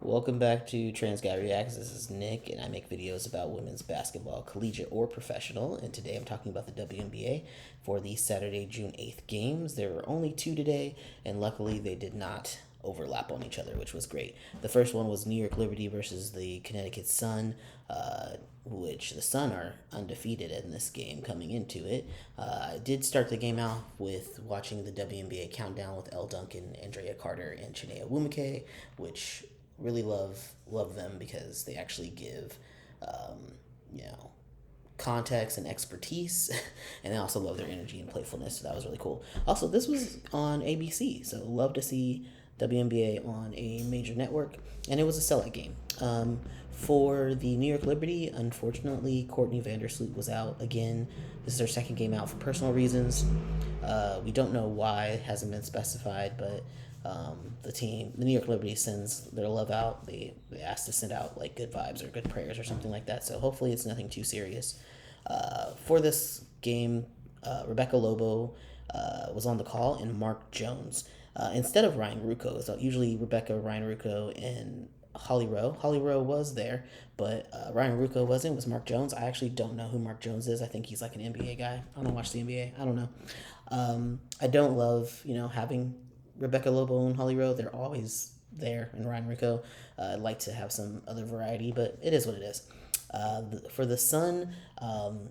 Welcome back to TransGuyReacts. This is Nick, and I make videos about women's basketball, collegiate or professional. And today I'm talking about the WNBA for the Saturday, June 8th games. There were only two today, and luckily they did not overlap on each other, which was great. The first one was New York Liberty versus the Connecticut Sun, which the Sun are undefeated in this game coming into it. I did start the game out with watching the WNBA countdown with Elle Duncan, Andrea Carter, and ncaaw, which really love them because they actually give you know context and expertise and I also love their energy and playfulness, so that was really cool. Also, this was on ABC, so love to see WNBA on a major network, and it was a sellout game. For the New York Liberty, unfortunately, Courtney Vandersloot was out again. This is her second game out for personal reasons. We don't know why, it hasn't been specified, but the New York Liberty, sends their love out. They ask to send out like good vibes or good prayers or something like that. So hopefully it's nothing too serious. For this game, Rebecca Lobo was on the call, and Mark Jones instead of Ryan Rucco. So usually Rebecca, Ryan Rucco, and Holly Rowe. Holly Rowe was there, but Ryan Rucco wasn't. It was Mark Jones. I actually don't know who Mark Jones is. I think he's like an NBA guy. I don't watch the NBA. I don't know. I don't love having Rebecca Lobo and Holly Rowe. They're always there, and Ryan Rucco. I'd like to have some other variety, but it is what it is. For the Sun,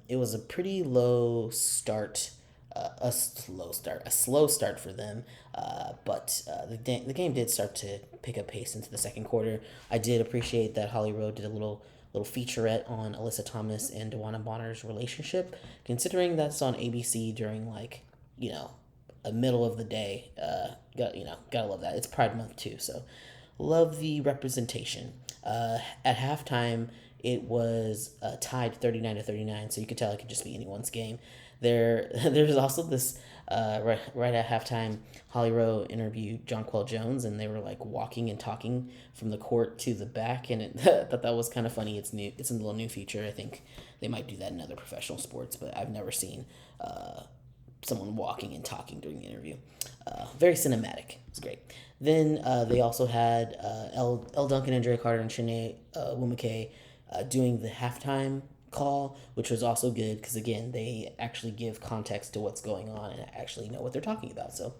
it was a pretty low start, a slow start for them. But the game did start to pick up pace into the second quarter. I did appreciate that Holly Rowe did a little featurette on Alyssa Thomas and DeWanna Bonner's relationship, considering that's on ABC during a middle of the day. Gotta love that. It's Pride Month too, so love the representation. At halftime, it was tied 39-39, so you could tell it could just be anyone's game. There's also this right at halftime, Holly Rowe interviewed Jonquel Jones, and they were like walking and talking from the court to the back, and I thought that was kind of funny. It's new. It's a little new feature. I think they might do that in other professional sports, but I've never seen someone walking and talking during the interview. Very cinematic. It's great. Then they also had Elle Duncan, Andrea Carter, and Shanae Wumake doing the halftime call, which was also good because, again, they actually give context to what's going on and actually know what they're talking about. So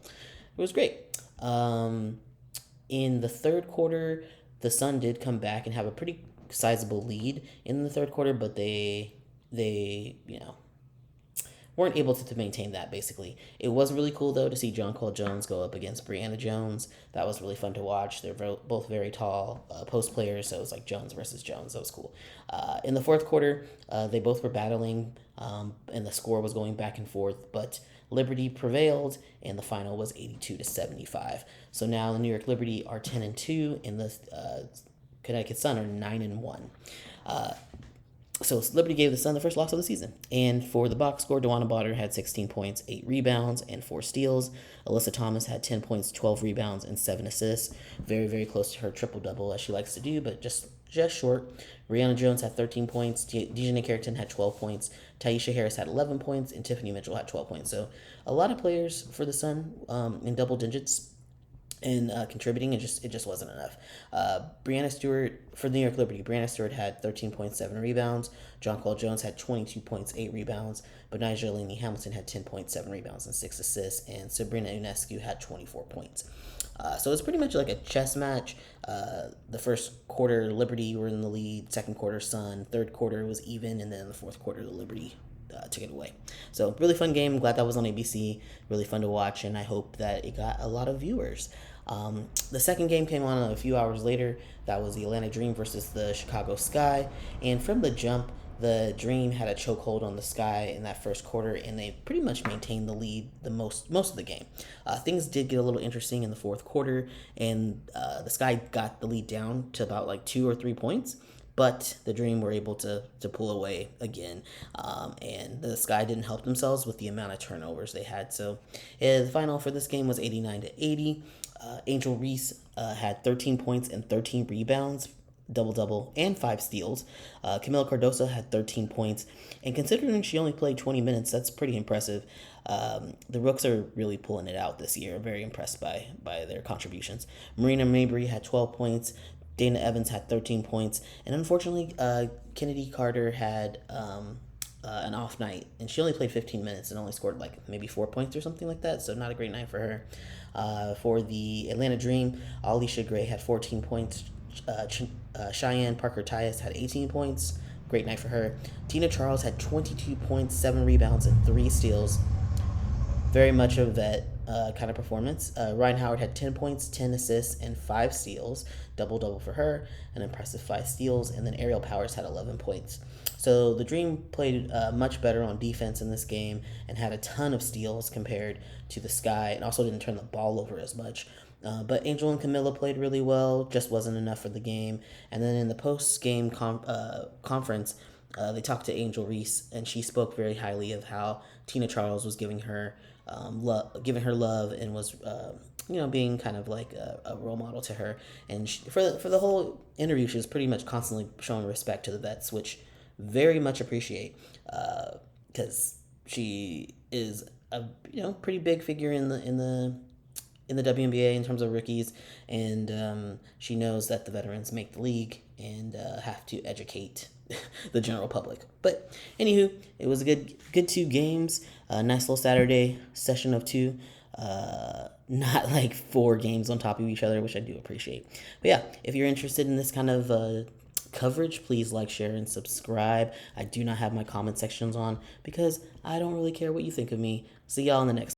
it was great. In the third quarter, the Sun did come back and have a pretty sizable lead in the third quarter, but they weren't able to maintain that, basically. It was really cool, though, to see Jonquel Jones go up against Brianna Jones. That was really fun to watch. They're both very tall post players, so it was like Jones versus Jones. That was cool. In the fourth quarter, they both were battling, and the score was going back and forth, but Liberty prevailed, and the final was 82-75. So now the New York Liberty are 10-2, and the Connecticut Sun are 9-1. So Liberty gave the Sun the first loss of the season. And for the box score, DeWanna Bonner had 16 points, 8 rebounds, and 4 steals. Alyssa Thomas had 10 points, 12 rebounds, and 7 assists. Very, very close to her triple-double, as she likes to do, but just short. Brianna Jones had 13 points. Dejanay Carrington had 12 points. Taisha Harris had 11 points, and Tiffany Mitchell had 12 points. So a lot of players for the Sun in double digits and contributing. It just wasn't enough. Brianna Stewart, for the New York Liberty, Brianna Stewart had 13.7 rebounds. Jonquel Jones had 22 points, 8 rebounds. But Nigel Hamilton had 10.7 rebounds and 6 assists. And Sabrina Ionescu had 24 points. So it's pretty much like a chess match. The first quarter, Liberty were in the lead. Second quarter, Sun. Third quarter was even. And then in the fourth quarter, the Liberty took it away. So really fun game. Glad that was on ABC. Really fun to watch, and I hope that it got a lot of viewers. The second game came on a few hours later. That was the Atlanta Dream versus the Chicago Sky. And from the jump, the Dream had a chokehold on the Sky in that first quarter, and they pretty much maintained the lead the most of the game. Things did get a little interesting in the fourth quarter, and the Sky got the lead down to about like 2 or 3 points. But the Dream were able to pull away again, and the Sky didn't help themselves with the amount of turnovers they had. So the final for this game was 89-80. Angel Reese had 13 points and 13 rebounds, double-double, and 5 steals. Camila Cardoso had 13 points, and considering she only played 20 minutes, that's pretty impressive. The Rooks are really pulling it out this year. I'm very impressed by their contributions. Marina Mabry had 12 points. Dana Evans had 13 points, and unfortunately, Kennedy Carter had an off night, and she only played 15 minutes and only scored like maybe 4 points or something like that. So not a great night for her. For the Atlanta Dream, Alicia Gray had 14 points. Cheyenne Parker Tyus had 18 points. Great night for her. Tina Charles had 22 points, 7 rebounds, and 3 steals. Very much of that kind of performance. Ryan Howard had 10 points, 10 assists, and 5 steals. Double-double for her. An impressive 5 steals. And then Ariel Powers had 11 points. So the Dream played much better on defense in this game and had a ton of steals compared to the Sky, and also didn't turn the ball over as much. But Angel and Camilla played really well, just wasn't enough for the game. And then in the post-game conference, they talked to Angel Reese, and she spoke very highly of how Tina Charles was giving her love, and was being kind of like a role model to her. And for the whole interview, she was pretty much constantly showing respect to the vets, which very much appreciate, because she is a pretty big figure in the WNBA in terms of rookies, and she knows that the veterans make the league and have to educate the general public. But anywho, it was a good 2 games. Nice little Saturday session of 2. Not like 4 games on top of each other, which I do appreciate. But yeah, if you're interested in this kind of coverage, please like, share, and subscribe. I do not have my comment sections on because I don't really care what you think of me. See y'all in the next